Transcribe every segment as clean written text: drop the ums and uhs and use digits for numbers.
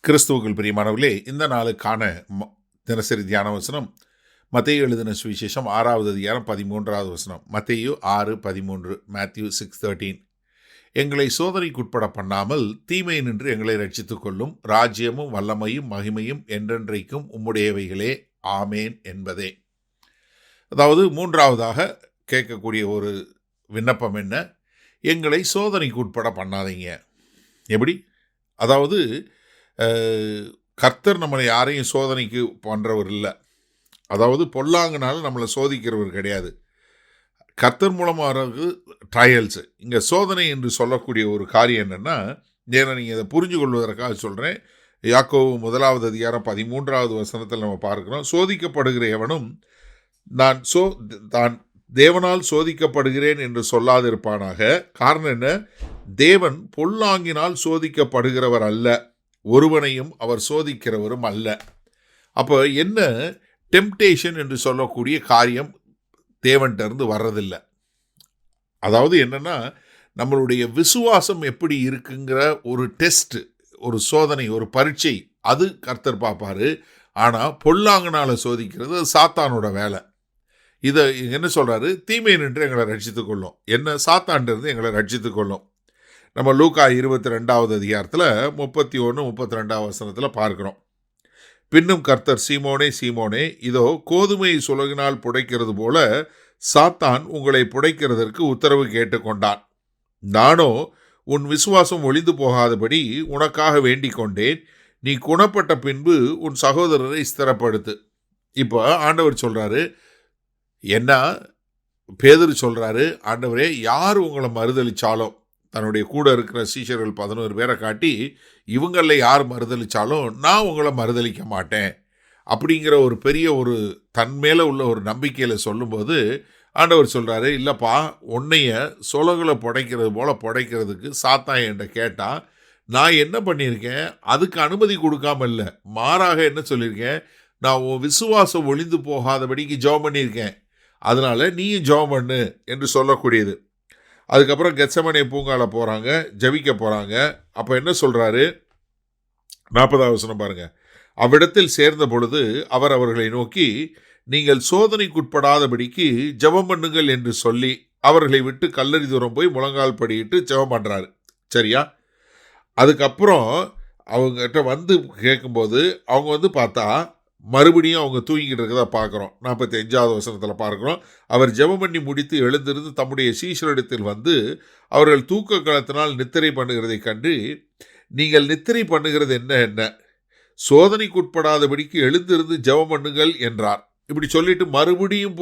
கிறிஸ்துவுக்குள் பிரியமானவர்களே, இந்த நாளுக்கான தினசரி தியான வசனம் மத்தேயு எழுதின சுவிசேஷம் 6வது அதிகாரம் 13வது வசனம். மத்தேயு 6:13, மேத்யூ 6:13. எங்களை சோதனைக்குட்பட பண்ணாமல் தீமை நின்று எங்களை ரட்சித்துக் கொள்ளும். ராஜ்யமும் வல்லமையும் மகிமையும் என்றென்றைக்கும் உம்முடையவைகளே, ஆமேன் என்பதே. அதாவது மூன்றாவதாக கேட்கக்கூடிய ஒரு விண்ணப்பம் என்ன? எங்களை சோதனைக்குட்பட பண்ணாதீங்க. எப்படி? அதாவது கர்த்தர் நம்மளை யாரையும் சோதனைக்கு பண்ணுறவர் இல்லை. அதாவது பொல்லாங்கனால நம்மளை சோதிக்கிறவர் கிடையாது. கர்த்தர் மூலமாக வர்றது ட்ரையல்ஸு. இங்கே சோதனை என்று சொல்லக்கூடிய ஒரு காரியம் என்னென்னா, ஏன்னா நீங்கள் இதை புரிஞ்சு கொள்வதற்காக சொல்கிறேன். யாக்கோபு 1வது அதிகாரம் 13வது வசனத்தில் நம்ம பார்க்குறோம், சோதிக்கப்படுகிற எவனும் தான் தேவனால் சோதிக்கப்படுகிறேன் என்று சொல்லாதிருப்பானாக. காரணம் என்ன? தேவன் பொல்லாங்கினால் சோதிக்கப்படுகிறவர் அல்ல, ஒருவனையும் அவர் சோதிக்கிறவரும் அல்ல. அப்போ என்ன டெம்டேஷன் என்று சொல்லக்கூடிய காரியம் தேவன்கிட்ட இருந்து வர்றதில்லை. அதாவது என்னன்னா, நம்மளுடைய விசுவாசம் எப்படி இருக்குங்கிற ஒரு டெஸ்ட், ஒரு சோதனை, ஒரு பரீட்சை, அது கர்த்தர் பார்ப்பாரு. ஆனால் பொல்லாங்கனால சோதிக்கிறது அது சாத்தானோட வேலை. இதை என்ன சொல்றாரு? தீமை நின்று எங்களை ரட்சித்துக் கொள்ளும். என்ன? சாத்தான்ட்டு எங்களை ரட்சித்துக் கொள்ளும். நம்ம லூக்கா 22வது அதிகாரத்தில் 31-32 வசனத்தில் பார்க்குறோம். பின்னும் கர்த்தர், சீமோனே சீமோனே, இதோ கோதுமை சுலகினால் புடைக்கிறது போல சாத்தான் உங்களை புடைக்கிறதற்கு உத்தரவு கேட்டுக்கொண்டான். நானோ உன் விசுவாசம் ஒளிந்து போகாதபடி உனக்காக வேண்டிக் கொண்டேன். நீ குணப்பட்ட பின்பு உன் சகோதரரை ஸ்திரப்படுத்து. இப்போ ஆண்டவர் சொல்கிறாரு என்ன? பேதுரு சொல்கிறாரு, ஆண்டவரே, யார் உங்களை மறுதளிச்சாலும், தன்னுடைய கூட இருக்கிற சீஷர்கள் 11 பேரை காட்டி, இவங்களில் யார் மறுதளித்தாலும் நான் உங்களை மறுதளிக்க மாட்டேன் அப்படிங்கிற ஒரு பெரிய ஒரு தன் மேலே உள்ள ஒரு நம்பிக்கையில் சொல்லும்போது ஆண்டவர் சொல்கிறாரு, இல்லைப்பா, உன்னைய சொலகளை புடைக்கிறது போல் புடைக்கிறதுக்கு சாத்தான் என்கிட்ட கேட்டால் நான் என்ன பண்ணியிருக்கேன்? அதுக்கு அனுமதி கொடுக்காம இல்லை, மாறாக என்ன சொல்லியிருக்கேன்? நான் உன் விசுவாசம் ஒளிந்து போகாதபடிக்கு ஜெபம் பண்ணியிருக்கேன், அதனால் நீயும் ஜெபம் பண்ணு என்று சொல்லக்கூடியது. அதுக்கப்புறம் கெத்செமனே பூங்கால போகிறாங்க, ஜபிக்க போகிறாங்க. அப்போ என்ன சொல்கிறாரு? 40வது வசனம் பாருங்கள். அவ்விடத்தில் சேர்ந்த பொழுது அவர் அவர்களை நோக்கி, நீங்கள் சோதனைக்குட்படாதபடிக்கு ஜெபம் பண்ணுங்கள் என்று சொல்லி அவர்களை விட்டு கல்லறி தூரம் போய் முழங்கால் படியிட்டு ஜெபம் பண்ணுறாரு. சரியா? அதுக்கப்புறம் அவங்ககிட்ட வந்து கேட்கும்போது அவங்க பார்த்தா மறுபடியும் அவங்க தூங்கிக்கிட்டு இருக்கதை பார்க்குறோம். 45வது வசனத்தில் பார்க்குறோம், அவர் ஜெபம் பண்ணி முடித்து எழுந்திருந்து தம்முடைய சீஷரிடத்தில் வந்து அவர்கள் தூக்க கலத்தினால் நித்திரை பண்ணுகிறதை கண்டு, நீங்கள் நித்திரை பண்ணுகிறது என்ன? சோதனைக்குட்படாதபடிக்கு எழுந்திருந்து ஜெபம் பண்ணுங்கள் என்றார். இப்படி சொல்லிட்டு மறுபடியும்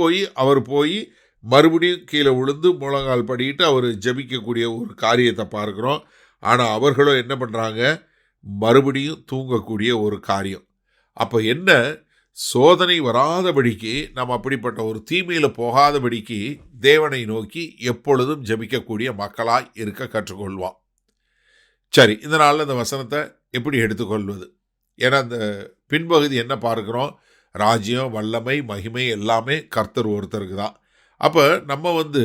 அவர் போய் மறுபடியும் கீழே விழுந்து முழங்கால் படிட்டு அவர் ஜெபிக்கக்கூடிய ஒரு காரியத்தை பார்க்குறோம். ஆனால் அவர்களோ என்ன பண்ணுறாங்க? மறுபடியும் தூங்கக்கூடிய ஒரு காரியம். அப்போ என்ன? சோதனை வராதபடிக்கு, நம்ம அப்படிப்பட்ட ஒரு தீமையில் போகாதபடிக்கு தேவனை நோக்கி எப்பொழுதும் ஜெபிக்கக்கூடிய மக்களாய் இருக்க கற்றுக்கொள்வான். சரி, இந்த நாளில் இந்த வசனத்தை எப்படி எடுத்துக்கொள்வது? ஏன்னா இந்த பின்பகுதி என்ன பார்க்குறோம்? ராஜ்யம், வல்லமை, மகிமை எல்லாமே கர்த்தர் ஒருத்தருக்கு தான். அப்போ நம்ம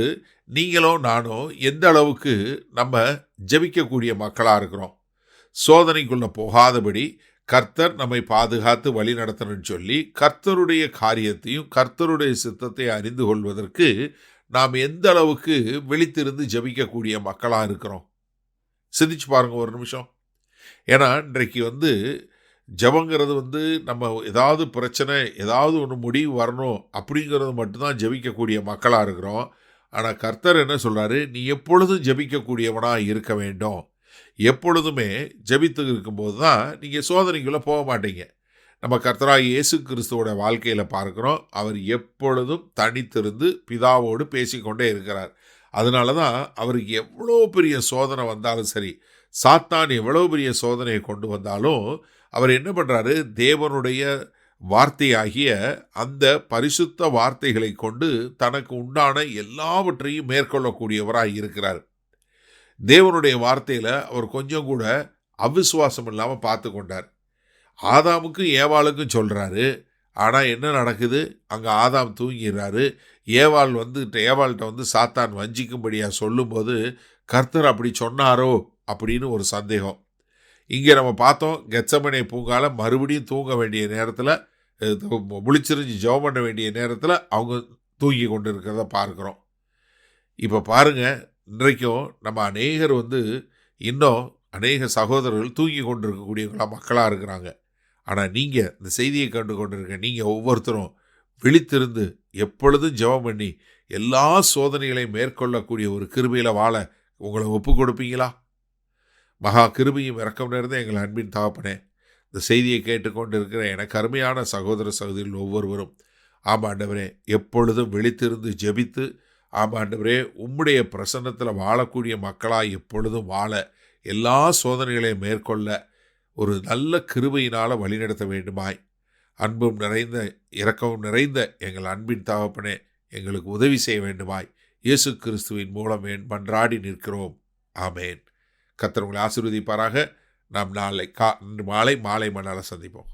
நீங்களோ நானோ எந்த அளவுக்கு நம்ம ஜெபிக்கக்கூடிய மக்களாக இருக்கிறோம்? சோதனைக்குள்ளே போகாதபடி கர்த்தர் நம்மை பாதுகாத்து வழி நடத்தணும்னு சொல்லி கர்த்தருடைய காரியத்தையும் கர்த்தருடைய சித்தத்தை அறிந்து கொள்வதற்கு நாம் எந்த அளவுக்கு விழித்திருந்து ஜெபிக்கக்கூடிய மக்களாக இருக்கிறோம்? சிந்திச்சு பாருங்கள் ஒரு நிமிஷம். ஏன்னா இன்றைக்கு ஜெபங்கிறது நம்ம ஏதாவது பிரச்சனை, ஏதாவது ஒன்று முடிவு வரணும் அப்படிங்கிறது மட்டும்தான் ஜெபிக்கக்கூடிய மக்களாக இருக்கிறோம். ஆனால் கர்த்தர் என்ன சொல்கிறாரு? நீ எப்பொழுதும் ஜெபிக்கக்கூடியவனாக இருக்க வேண்டும். எப்பொழுதுமே ஜெபித்து இருக்கும்போது தான் நீங்கள் சோதனைக்குள்ளே போக மாட்டீங்க. நம்ம கர்த்தராகிய இயேசு கிறிஸ்துவோட வாழ்க்கையில் பார்க்குறோம், அவர் எப்பொழுதும் தனித்திருந்து பிதாவோடு பேசிக்கொண்டே இருக்கிறார். அதனால தான் அவருக்கு எவ்வளோ பெரிய சோதனை வந்தாலும் சரி, சாத்தான் எவ்வளோ பெரிய சோதனையை கொண்டு வந்தாலும் அவர் என்ன பண்ணுறாரு? தேவனுடைய வார்த்தையாகிய அந்த பரிசுத்த வார்த்தைகளை கொண்டு தனக்கு உண்டான எல்லாவற்றையும் மேற்கொள்ளக்கூடியவராக இருக்கிறார். தேவனுடைய வார்த்தையில் அவர் கொஞ்சம் கூட அவிசுவாசம் இல்லாமல் பார்த்து கொண்டார். ஆதாமுக்கும் ஏவாளுக்கும் சொல்கிறாரு. ஆனால் என்ன நடக்குது? அங்கே ஆதாம் தூங்கிடுறாரு. ஏவாள்கிட்ட சாத்தான் வஞ்சிக்கும்படியாக சொல்லும்போது கர்த்தர் அப்படி சொன்னாரோ அப்படின்னு ஒரு சந்தேகம். இங்கே நம்ம பார்த்தோம், கெத்செமனே பூங்கால மறுபடியும் தூங்க வேண்டிய நேரத்தில், முழிச்சிரிஞ்சு ஜெபம் பண்ண வேண்டிய நேரத்தில் அவங்க தூங்கி கொண்டு இருக்கிறத பார்க்குறோம். இப்போ பாருங்க, இன்றைக்கும் நம்ம அநேகர் இன்னும் அநேக சகோதரர்கள் தூங்கி கொண்டு இருக்கக்கூடியவங்களா மக்களாக இருக்கிறாங்க. ஆனால் நீங்கள் இந்த செய்தியை கண்டு கொண்டு இருக்க நீங்கள் ஒவ்வொருத்தரும் விழித்திருந்து எப்பொழுதும் ஜெபம் பண்ணி எல்லா சோதனைகளையும் மேற்கொள்ளக்கூடிய ஒரு கிருபையில் வாழ உங்களை ஒப்பு கொடுப்பீங்களா? மகா கிருபையும் இரக்கம் நிறைந்த எங்கள் அன்பின் தகப்பனே, இந்த செய்தியை கேட்டுக்கொண்டு இருக்கிற எனக்கு அருமையான சகோதர சகோதரிகள் ஒவ்வொருவரும், ஆமாண்டவரே, எப்பொழுதும் விழித்திருந்து ஜெபித்து, ஆமாண்டவரே, உம்முடைய பிரசன்னத்தில் வாழக்கூடிய மக்களாய் எப்பொழுதும் வாழ, எல்லா சோதனைகளையும் மேற்கொள்ள ஒரு நல்ல கிருபையினால் வழிநடத்த வேண்டுமாய் அன்பும் நிறைந்த இரக்கமும் நிறைந்த எங்கள் அன்பின் தகப்பனே, எங்களுக்கு உதவி செய்ய வேண்டுமாய் இயேசு கிறிஸ்துவின் மூலம் மன்றாடி நிற்கிறோம். ஆமேன். கர்த்தர் உங்களை ஆசீர்வதிப்பாராக. நாம் நாளை மாலை மணால சந்திப்போம்.